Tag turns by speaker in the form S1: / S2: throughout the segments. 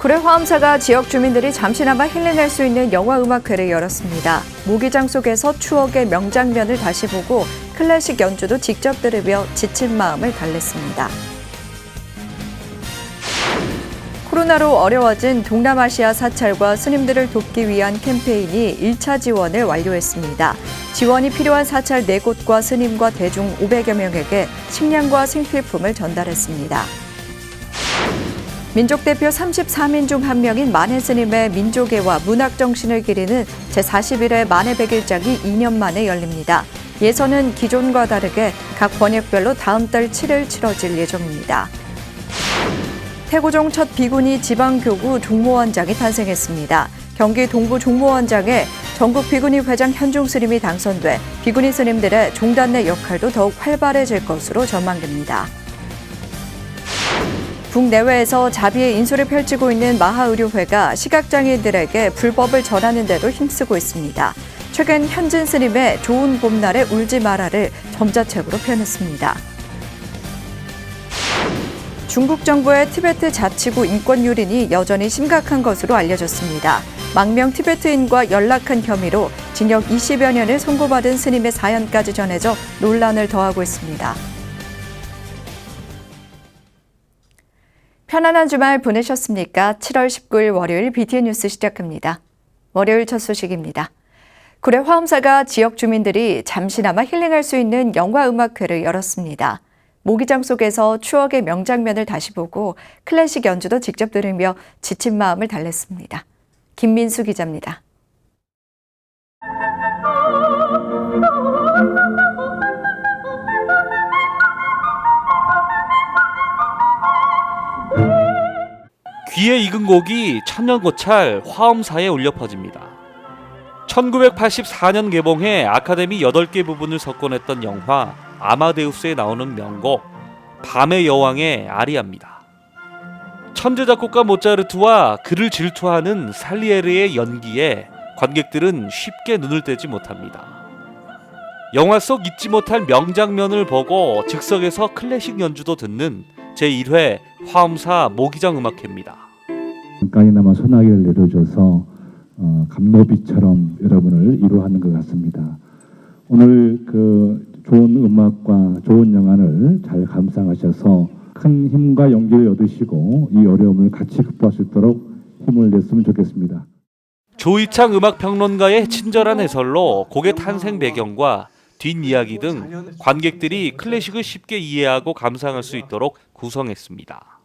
S1: 구례 화엄사가 지역 주민들이 잠시나마 힐링할 수 있는 영화음악회를 열었습니다. 모기장 속에서 추억의 명장면을 다시 보고 클래식 연주도 직접 들으며 지친 마음을 달랬습니다. 코로나로 어려워진 동남아시아 사찰과 스님들을 돕기 위한 캠페인이 1차 지원을 완료했습니다. 지원이 필요한 사찰 4곳과 스님과 대중 500여 명에게 식량과 생필품을 전달했습니다. 민족대표 34민 중 한 명인 만해스님의 민족애와 문학정신을 기리는 제41회 만해백일장이 2년 만에 열립니다. 예선은 기존과 다르게 각 번역별로 다음 달 7일 치러질 예정입니다. 태고종 첫 비구니 지방교구 종모원장이 탄생했습니다. 경기 동부 종모원장에 전국 비구니 회장 현중 스님이 당선돼 비구니 스님들의 종단내 역할도 더욱 활발해질 것으로 전망됩니다. 국내외에서 자비의 인수를 펼치고 있는 마하의료회가 시각장애인들에게 불법을 전하는 데도 힘쓰고 있습니다. 최근 현진 스님의 좋은 봄날에 울지 마라를 점자책으로 펴냈습니다. 중국 정부의 티베트 자치구 인권 유린이 여전히 심각한 것으로 알려졌습니다. 망명 티베트인과 연락한 혐의로 징역 20여 년을 선고받은 스님의 사연까지 전해져 논란을 더하고 있습니다. 편안한 주말 보내셨습니까? 7월 19일 월요일 BTN 뉴스 시작합니다. 월요일 첫 소식입니다. 구례 화엄사가 지역 주민들이 잠시나마 힐링할 수 있는 영화음악회를 열었습니다. 모기장 속에서 추억의 명장면을 다시 보고 클래식 연주도 직접 들으며 지친 마음을 달랬습니다. 김민수 기자입니다.
S2: 귀에 익은 곡이 천년고찰 화엄사에 울려 퍼집니다. 1984년 개봉해 아카데미 8개 부분을 석권했던 영화 아마데우스에 나오는 명곡 밤의 여왕의 아리아입니다. 천재 작곡가 모차르트와 그를 질투하는 살리에르의 연기에 관객들은 쉽게 눈을 떼지 못합니다. 영화 속 잊지 못할 명장면을 보고 즉석에서 클래식 연주도 듣는 제1회 화엄사 모기장 음악회입니다.
S3: 잠깐이나마 소나기를 내려줘서 감로비처럼 여러분을 위로하는 것 같습니다. 오늘 좋은 음악과 좋은 영화를 잘 감상하셔서 큰 힘과 용기를 얻으시고 이 어려움을 같이 극복할 수 있도록 힘을 냈으면 좋겠습니다.
S2: 조이창 음악평론가의 친절한 해설로 곡의 탄생 배경과 뒷이야기 등 관객들이 클래식을 쉽게 이해하고 감상할 수 있도록 구성했습니다.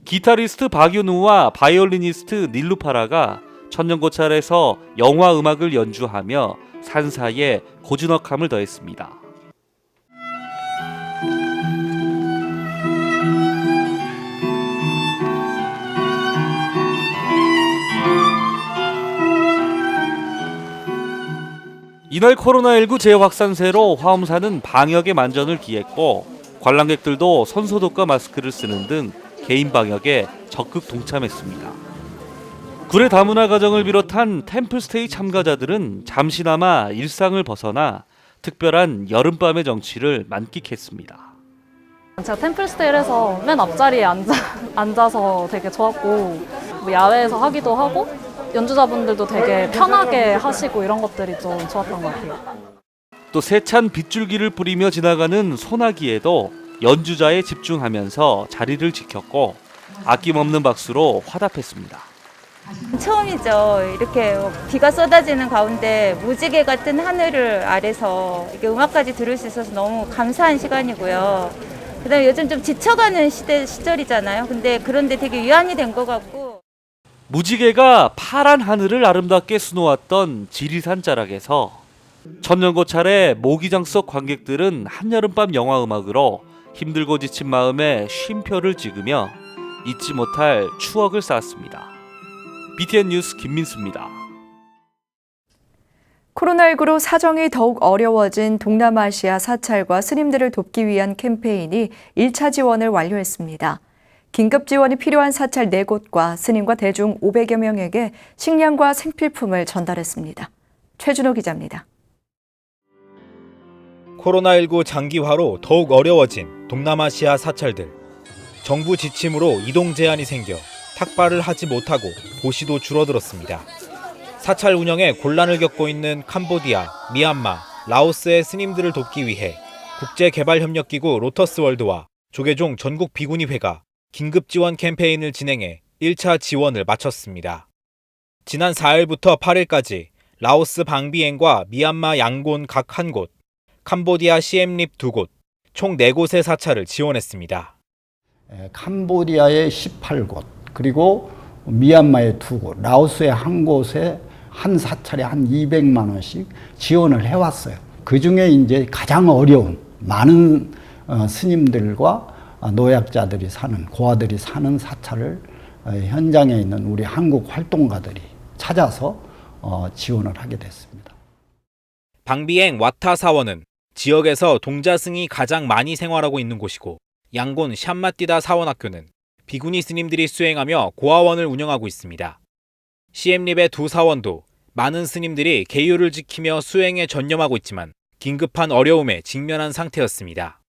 S2: 기타리스트 박윤우와 바이올리니스트 닐루파라가 천년고찰에서 영화 음악을 연주하며 산사에 고즈넉함을 더했습니다. 이날 코로나19 재확산세로 화엄사는 방역에 만전을 기했고 관람객들도 손소독과 마스크를 쓰는 등 개인 방역에 적극 동참했습니다. 구례 다문화 가정을 비롯한 템플스테이 참가자들은 잠시나마 일상을 벗어나 특별한 여름밤의 정취를 만끽했습니다.
S4: 제가 템플스테이에서 맨 앞자리에 앉아서 되게 좋았고 야외에서 하기도 하고 연주자분들도 되게 편하게 하시고 이런 것들이 좀 좋았던 것 같아요.
S2: 또 세찬 빗줄기를 뿌리며 지나가는 소나기에도 연주자에 집중하면서 자리를 지켰고 아낌없는 박수로 화답했습니다.
S5: 처음이죠. 이렇게 비가 쏟아지는 가운데 무지개 같은 하늘을 아래서 이렇게 음악까지 들을 수 있어서 너무 감사한 시간이고요. 그다음에 요즘 좀 지쳐가는 시절이잖아요. 근데 그런데 되게 위안이 된 것 같고.
S2: 무지개가 파란 하늘을 아름답게 수놓았던 지리산 자락에서 천년고찰의 모기장 속 관객들은 한여름밤 영화 음악으로 힘들고 지친 마음에 쉼표를 찍으며 잊지 못할 추억을 쌓았습니다. BTN 뉴스 김민수입니다.
S1: 코로나19로 사정이 더욱 어려워진 동남아시아 사찰과 스님들을 돕기 위한 캠페인이 1차 지원을 완료했습니다. 긴급 지원이 필요한 사찰 4곳과 스님과 대중 500여 명에게 식량과 생필품을 전달했습니다. 최준호 기자입니다.
S6: 코로나19 장기화로 더욱 어려워진 동남아시아 사찰들. 정부 지침으로 이동 제한이 생겨 탁발을 하지 못하고 보시도 줄어들었습니다. 사찰 운영에 곤란을 겪고 있는 캄보디아, 미얀마, 라오스의 스님들을 돕기 위해 국제개발협력기구 로터스월드와 조계종 전국비구니회가 긴급 지원 캠페인을 진행해 1차 지원을 마쳤습니다. 지난 4일부터 8일까지 라오스 방비엔과 미얀마 양곤 각 한 곳, 캄보디아 시엠립 2곳, 총 4곳의 사찰을 지원했습니다.
S7: 캄보디아의 18곳, 그리고 미얀마의 2곳, 라오스의 한 곳에 한 사찰에 한 200만 원씩 지원을 해왔어요. 그 중에 이제 가장 어려운 많은 스님들과 노약자들이 사는, 고아들이 사는 사찰을 현장에 있는 우리 한국 활동가들이 찾아서 지원을 하게 됐습니다.
S6: 방비엥 와타 사원은 지역에서 동자승이 가장 많이 생활하고 있는 곳이고, 양곤 샴마띠다 사원학교는 비구니 스님들이 수행하며 고아원을 운영하고 있습니다. 시엠립의 두 사원도 많은 스님들이 계율을 지키며 수행에 전념하고 있지만 긴급한 어려움에 직면한 상태였습니다.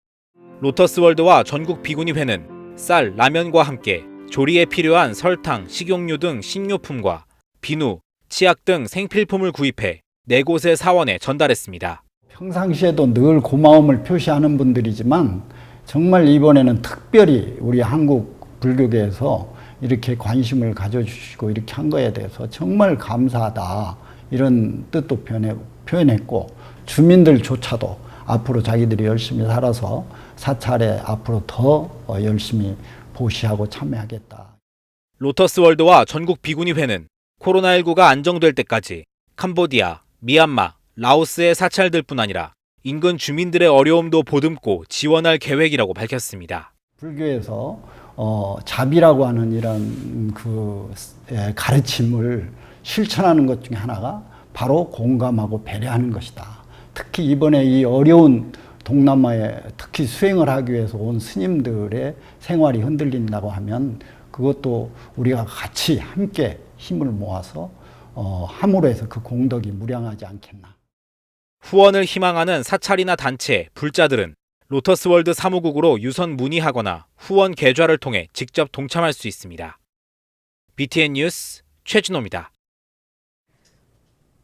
S6: 로터스월드와 전국비구니회는 쌀, 라면과 함께 조리에 필요한 설탕, 식용유 등 식료품과 비누, 치약 등 생필품을 구입해 4곳의 사원에 전달했습니다.
S7: 평상시에도 늘 고마움을 표시하는 분들이지만 정말 이번에는 특별히 우리 한국 불교계에서 이렇게 관심을 가져주시고 이렇게 한 거에 대해서 정말 감사하다, 이런 뜻도 표현했고, 주민들조차도 앞으로 자기들이 열심히 살아서 사찰에 앞으로 더 열심히 보시하고 참여하겠다.
S6: 로터스월드와 전국비구니회는 코로나19가 안정될 때까지 캄보디아, 미얀마, 라오스의 사찰들뿐 아니라 인근 주민들의 어려움도 보듬고 지원할 계획이라고 밝혔습니다.
S7: 불교에서 자비라고 하는 이런 가르침을 실천하는 것 중에 하나가 바로 공감하고 배려하는 것이다. 특히 이번에 이 어려운 동남아에 특히 수행을 하기 위해서 온 스님들의 생활이 흔들린다고 하면 그것도 우리가 같이 함께 힘을 모아서 함으로 해서 그 공덕이 무량하지 않겠나.
S6: 후원을 희망하는 사찰이나 단체, 불자들은 로터스월드 사무국으로 유선 문의하거나 후원 계좌를 통해 직접 동참할 수 있습니다. BTN 뉴스 최진호입니다.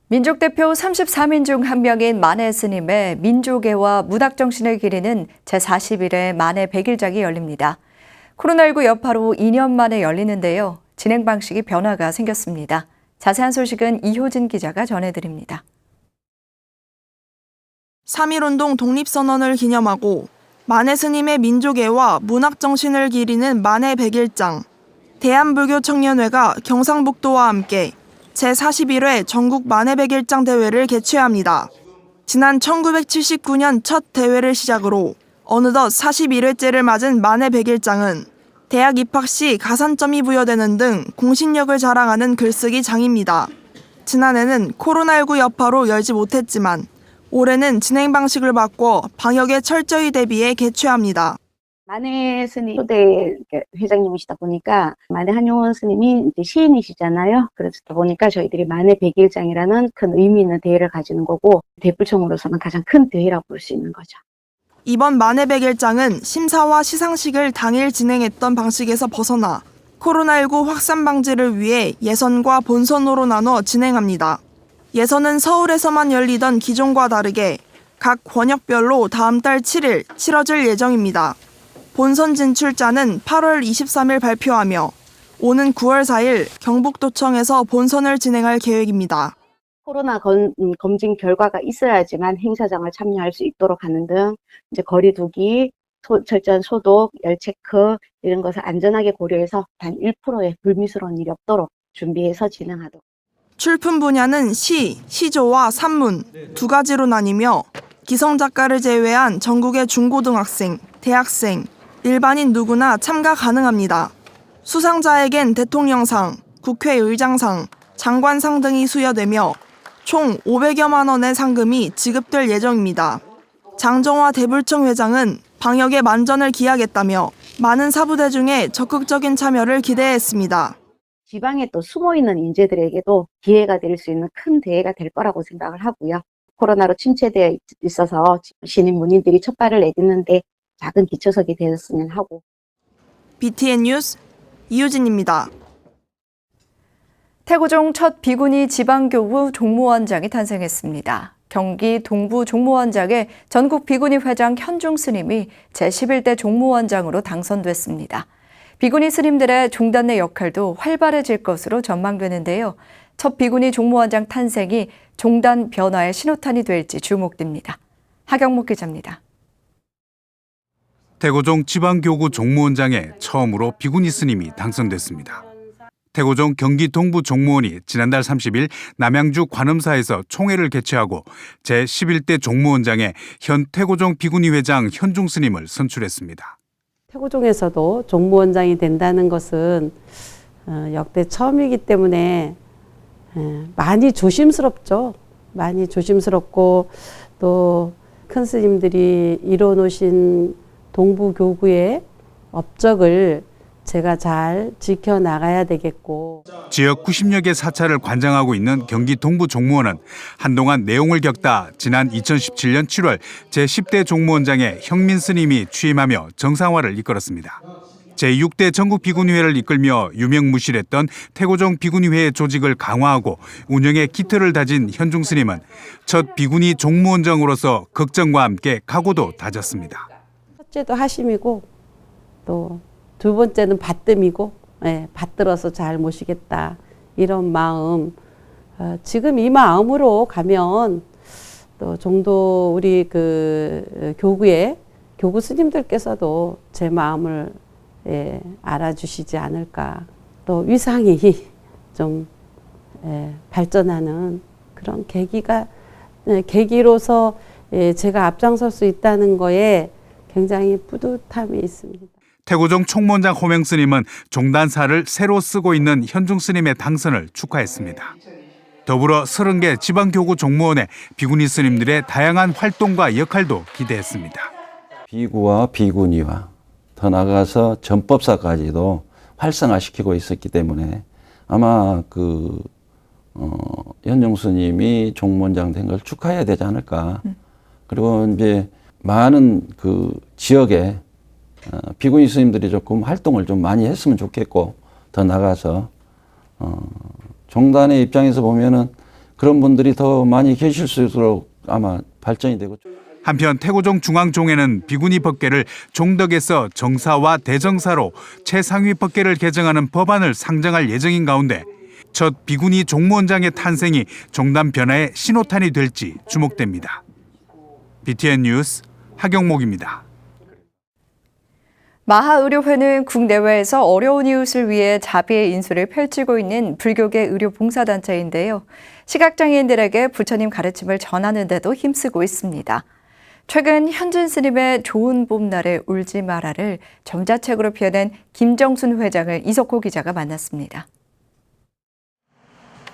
S1: 민족 대표 33인 중 한 명인 만해 스님의 민족애와 문학정신을 기리는 제41회 만해 100일장이 열립니다. 코로나19 여파로 2년 만에 열리는데요. 진행 방식이 변화가 생겼습니다. 자세한 소식은 이효진 기자가 전해드립니다.
S8: 3.1운동 독립선언을 기념하고 만해 스님의 민족애와 문학정신을 기리는 만해 100일장, 대한불교청년회가 경상북도와 함께 제41회 전국 만해 100일장 대회를 개최합니다. 지난 1979년 첫 대회를 시작으로 어느덧 41회째를 맞은 만해 100일장은 대학 입학 시 가산점이 부여되는 등 공신력을 자랑하는 글쓰기 장입니다. 지난해는 코로나19 여파로 열지 못했지만 올해는 진행 방식을 바꿔 방역에 철저히 대비해 개최합니다.
S9: 만해 스님 초대 회장님이시다 보니까 만해 한용원 스님이 이제 시인이시잖아요. 그러다 보니까 저희들이 만해 100일장이라는 큰 의미 있는 대회를 가지는 거고, 대불청으로서는 가장 큰 대회라고 볼 수 있는 거죠.
S8: 이번 만해 100일장은 심사와 시상식을 당일 진행했던 방식에서 벗어나 코로나19 확산 방지를 위해 예선과 본선으로 나눠 진행합니다. 예선은 서울에서만 열리던 기존과 다르게 각 권역별로 다음 달 7일 치러질 예정입니다. 본선 진출자는 8월 23일 발표하며 오는 9월 4일 경북도청에서 본선을 진행할 계획입니다.
S9: 코로나 검진 결과가 있어야지만 행사장을 참여할 수 있도록 하는 등 이제 거리 두기, 철저한 소독, 열 체크 이런 것을 안전하게 고려해서 단 1%의 불미스러운 일이 없도록 준비해서 진행하도록.
S8: 출품 분야는 시, 시조와 산문 두 가지로 나뉘며 기성작가를 제외한 전국의 중고등학생, 대학생, 일반인 누구나 참가 가능합니다. 수상자에겐 대통령상, 국회의장상, 장관상 등이 수여되며 총 500여만 원의 상금이 지급될 예정입니다. 장정화 대불청 회장은 방역에 만전을 기하겠다며 많은 사부대 중에 적극적인 참여를 기대했습니다.
S9: 지방에 또 숨어있는 인재들에게도 기회가 될 수 있는 큰 대회가 될 거라고 생각을 하고요. 코로나로 침체되어 있어서 신임 문인들이 첫 발을 내딛는데 작은 기초석이 되었으면 하고.
S8: BTN 뉴스 이유진입니다.
S1: 태고종 첫 비구니 지방교구 종무원장이 탄생했습니다. 경기 동부 종무원장의 전국 비구니 회장 현중 스님이 제11대 종무원장으로 당선됐습니다. 비구니 스님들의 종단의 역할도 활발해질 것으로 전망되는데요. 첫 비구니 종무원장 탄생이 종단 변화의 신호탄이 될지 주목됩니다. 하경목 기자입니다.
S10: 태고종 지방교구 종무원장에 처음으로 비구니 스님이 당선됐습니다. 태고종 경기 동부 종무원이 지난달 30일 남양주 관음사에서 총회를 개최하고 제11대 종무원장에 현 태고종 비구니 회장 현중 스님을 선출했습니다.
S11: 태고종에서도 종무원장이 된다는 것은 역대 처음이기 때문에 많이 조심스럽죠. 많이 조심스럽고 또 큰 스님들이 이뤄놓으신 동부교구의 업적을 제가 잘 지켜나가야 되겠고.
S10: 지역 90여 개 사찰을 관장하고 있는 경기 동부 종무원은 한동안 내용을 겪다 지난 2017년 7월 제10대 종무원장에 형민 스님이 취임하며 정상화를 이끌었습니다. 제6대 전국 비구니회를 이끌며 유명무실했던 태고종 비구니회의 조직을 강화하고 운영의 기틀을 다진 현중 스님은 첫 비구니 종무원장으로서 걱정과 함께 각오도 다졌습니다.
S11: 첫째도 하심이고 또 두 번째는 받듦이고 받들어서 잘 모시겠다 이런 마음. 지금 이 마음으로 가면 또 정도 우리 그 교구 스님들께서도 제 마음을 알아주시지 않을까. 또 위상이 좀 발전하는 그런 계기로서 제가 앞장설 수 있다는 거에 굉장히 뿌듯함이 있습니다.
S10: 태고종 총무원장 호명 스님은 종단사를 새로 쓰고 있는 현중 스님의 당선을 축하했습니다. 더불어 30개 지방교구 종무원의 비구니 스님들의 다양한 활동과 역할도 기대했습니다.
S12: 비구와 비구니와 더 나아가서 전법사까지도 활성화시키고 있었기 때문에 아마 현중 스님이 종무원장 된 걸 축하해야 되지 않을까. 그리고 이제 많은 지역에 비구니 스님들이 조금 활동을 좀 많이 했으면 좋겠고, 더 나가서 종단의 입장에서 보면은 그런 분들이 더 많이 계실 수 있도록 아마 발전이 되고.
S10: 한편 태고종 중앙종회는 비구니 법계를 종덕에서 정사와 대정사로 최상위 법계를 개정하는 법안을 상정할 예정인 가운데 첫 비구니 종무원장의 탄생이 종단 변화의 신호탄이 될지 주목됩니다. BTN 뉴스 하경목입니다.
S1: 마하의료회는 국내외에서 어려운 이웃을 위해 자비의 인수를 펼치고 있는 불교계 의료봉사단체인데요. 시각장애인들에게 부처님 가르침을 전하는 데도 힘쓰고 있습니다. 최근 현진 스님의 좋은 봄날에 울지 마라를 점자책으로 펴낸 김정순 회장을 이석호 기자가 만났습니다.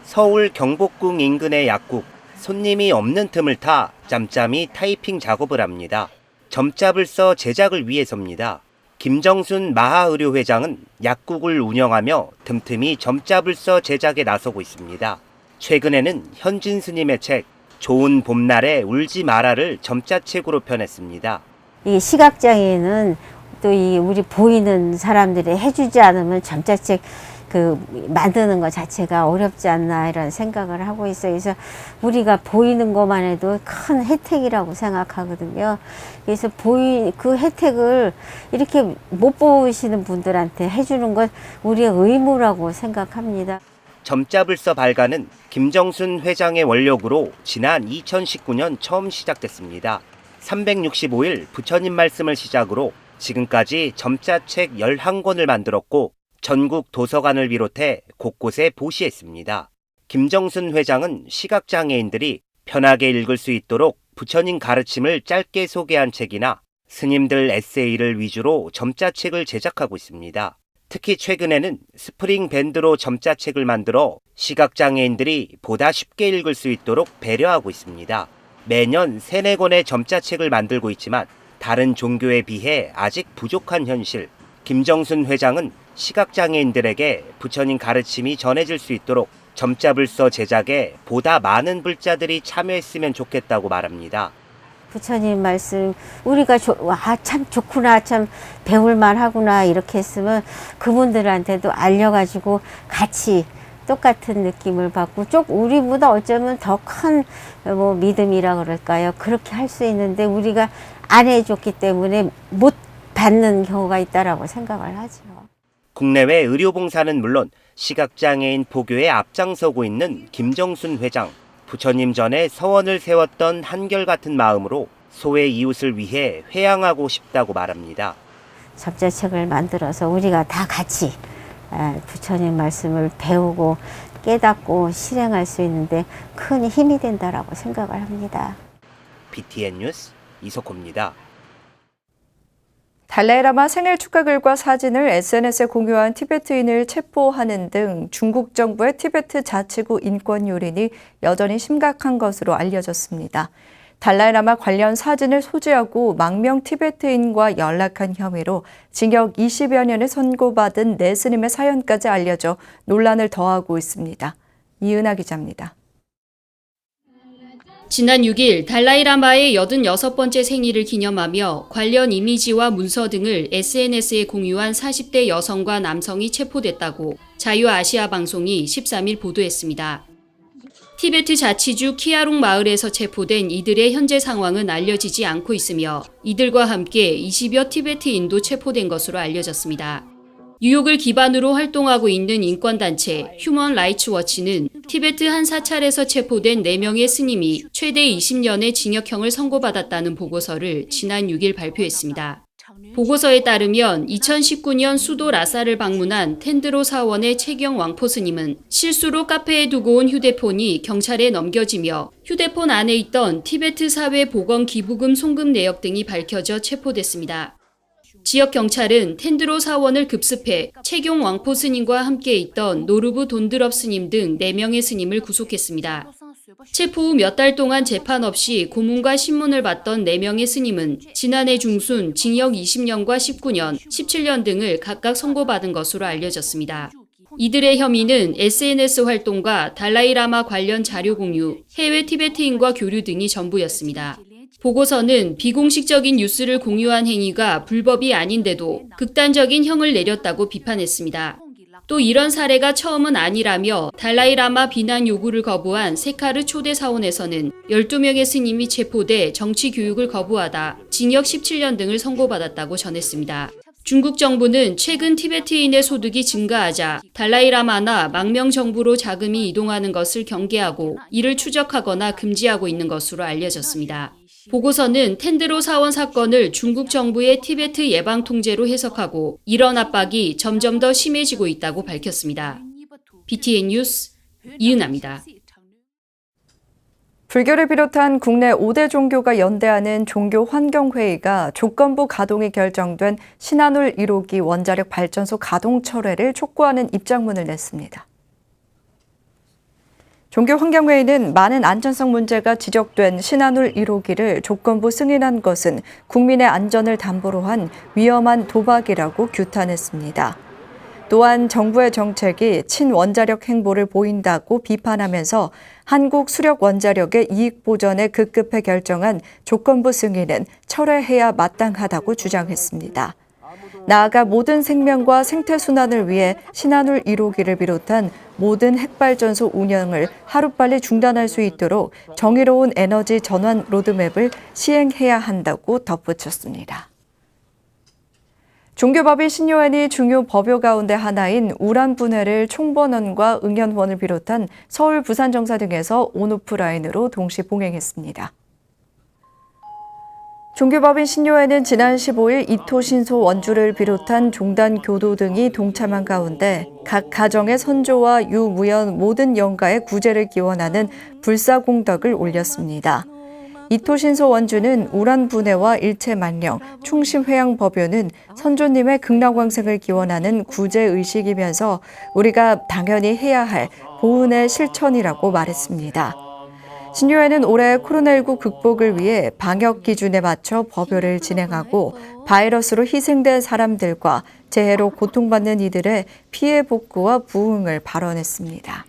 S13: 서울 경복궁 인근의 약국. 손님이 없는 틈을 타 짬짬이 타이핑 작업을 합니다. 점잡을 써 제작을 위해서입니다. 김정순 마하의료 회장은 약국을 운영하며 틈틈이 점잡을 써 제작에 나서고 있습니다. 최근에는 현진 스님의 책 좋은 봄날에 울지 마라를 점자책으로 펴냈습니다.
S14: 이 시각장애인은 또 이 우리 보이는 사람들이 해주지 않으면 점자책 만드는 것 자체가 어렵지 않나 이런 생각을 하고 있어요. 그래서 우리가 보이는 것만 해도 큰 혜택이라고 생각하거든요. 그래서 그 혜택을 이렇게 못 보시는 분들한테 해주는 건 우리의 의무라고 생각합니다.
S13: 점자불서 발간은 김정순 회장의 원력으로 지난 2019년 처음 시작됐습니다. 365일 부처님 말씀을 시작으로 지금까지 점자책 11권을 만들었고 전국 도서관을 비롯해 곳곳에 보시했습니다. 김정순 회장은 시각장애인들이 편하게 읽을 수 있도록 부처님 가르침을 짧게 소개한 책이나 스님들 에세이를 위주로 점자책을 제작하고 있습니다. 특히 최근에는 스프링 밴드로 점자책을 만들어 시각장애인들이 보다 쉽게 읽을 수 있도록 배려하고 있습니다. 매년 3-4권의 점자책을 만들고 있지만 다른 종교에 비해 아직 부족한 현실. 김정순 회장은 시각장애인들에게 부처님 가르침이 전해질 수 있도록 점자불서 제작에 보다 많은 불자들이 참여했으면 좋겠다고 말합니다.
S14: 부처님 말씀 우리가 참 좋구나, 참 배울만 하구나 이렇게 했으면 그분들한테도 알려가지고 같이 똑같은 느낌을 받고 우리보다 어쩌면 더 큰 뭐 믿음이라 그럴까요? 그렇게 할 수 있는데 우리가 안 해줬기 때문에 못 받는 경우가 있다라고 생각을 하죠.
S13: 국내외 의료봉사는 물론 시각장애인 포교에 앞장서고 있는 김정순 회장. 부처님 전에 서원을 세웠던 한결같은 마음으로 소외 이웃을 위해 회양하고 싶다고 말합니다.
S14: 접자책을 만들어서 우리가 다 같이 부처님 말씀을 배우고 깨닫고 실행할 수 있는데 큰 힘이 된다라고 생각을 합니다.
S13: BTN 뉴스 이석호입니다.
S1: 달라이라마 생일 축하글과 사진을 SNS에 공유한 티베트인을 체포하는 등 중국 정부의 티베트 자치구 인권 요린이 여전히 심각한 것으로 알려졌습니다. 달라이라마 관련 사진을 소지하고 망명 티베트인과 연락한 혐의로 징역 20여 년을 선고받은 네 스님의 사연까지 알려져 논란을 더하고 있습니다. 이은하 기자입니다.
S15: 지난 6일 달라이라마의 86번째 생일을 기념하며 관련 이미지와 문서 등을 SNS에 공유한 40대 여성과 남성이 체포됐다고 자유아시아 방송이 13일 보도했습니다. 티베트 자치주 키아룽 마을에서 체포된 이들의 현재 상황은 알려지지 않고 있으며 이들과 함께 20여 티베트인도 체포된 것으로 알려졌습니다. 뉴욕을 기반으로 활동하고 있는 인권단체 휴먼 라이츠 워치는 티베트 한 사찰에서 체포된 4명의 스님이 최대 20년의 징역형을 선고받았다는 보고서를 지난 6일 발표했습니다. 보고서에 따르면 2019년 수도 라사를 방문한 텐드로 사원의 채경 왕포 스님은 실수로 카페에 두고 온 휴대폰이 경찰에 넘겨지며 휴대폰 안에 있던 티베트 사회 보건 기부금 송금 내역 등이 밝혀져 체포됐습니다. 지역 경찰은 텐드로 사원을 급습해 채경 왕포 스님과 함께 있던 노르브 돈드럽 스님 등 4명의 스님을 구속했습니다. 체포 후 몇 달 동안 재판 없이 고문과 신문을 받던 4명의 스님은 지난해 중순 징역 20년과 19년, 17년 등을 각각 선고받은 것으로 알려졌습니다. 이들의 혐의는 SNS 활동과 달라이라마 관련 자료 공유, 해외 티베트인과 교류 등이 전부였습니다. 보고서는 비공식적인 뉴스를 공유한 행위가 불법이 아닌데도 극단적인 형을 내렸다고 비판했습니다. 또 이런 사례가 처음은 아니라며 달라이라마 비난 요구를 거부한 세카르 초대 사원에서는 12명의 스님이 체포돼 정치 교육을 거부하다 징역 17년 등을 선고받았다고 전했습니다. 중국 정부는 최근 티베트인의 소득이 증가하자 달라이라마나 망명 정부로 자금이 이동하는 것을 경계하고 이를 추적하거나 금지하고 있는 것으로 알려졌습니다. 보고서는 텐드로 사원 사건을 중국 정부의 티베트 예방 통제로 해석하고 이런 압박이 점점 더 심해지고 있다고 밝혔습니다. BTN 뉴스 이은하입니다.
S1: 불교를 비롯한 국내 5대 종교가 연대하는 종교환경회의가 조건부 가동이 결정된 신한울 1호기 원자력 발전소 가동 철회를 촉구하는 입장문을 냈습니다. 종교환경회의는 많은 안전성 문제가 지적된 신한울 1호기를 조건부 승인한 것은 국민의 안전을 담보로 한 위험한 도박이라고 규탄했습니다. 또한 정부의 정책이 친원자력 행보를 보인다고 비판하면서 한국 수력 원자력의 이익 보전에 급급해 결정한 조건부 승인은 철회해야 마땅하다고 주장했습니다. 나아가 모든 생명과 생태순환을 위해 신한울 1호기를 비롯한 모든 핵발전소 운영을 하루빨리 중단할 수 있도록 정의로운 에너지 전환 로드맵을 시행해야 한다고 덧붙였습니다. 종교법인 신요원이 중요 법요 가운데 하나인 우란 분해를 총번원과 응연원을 비롯한 서울, 부산 정사 등에서 온오프라인으로 동시 봉행했습니다. 종교법인 신요회는 지난 15일 이토신소 원주를 비롯한 종단 교도 등이 동참한 가운데 각 가정의 선조와 유무연 모든 영가의 구제를 기원하는 불사공덕을 올렸습니다. 이토신소 원주는 우란분해와 일체만령, 충심회양법요는 선조님의 극락왕생을 기원하는 구제의식이면서 우리가 당연히 해야 할 보은의 실천이라고 말했습니다. 신요회는 올해 코로나19 극복을 위해 방역 기준에 맞춰 법요를 진행하고 바이러스로 희생된 사람들과 재해로 고통받는 이들의 피해 복구와 부흥을 발언했습니다.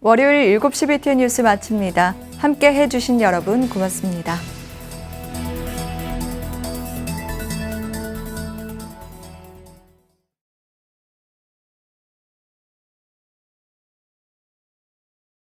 S1: 월요일 7시 BTN 뉴스 마칩니다. 함께 해주신 여러분 고맙습니다.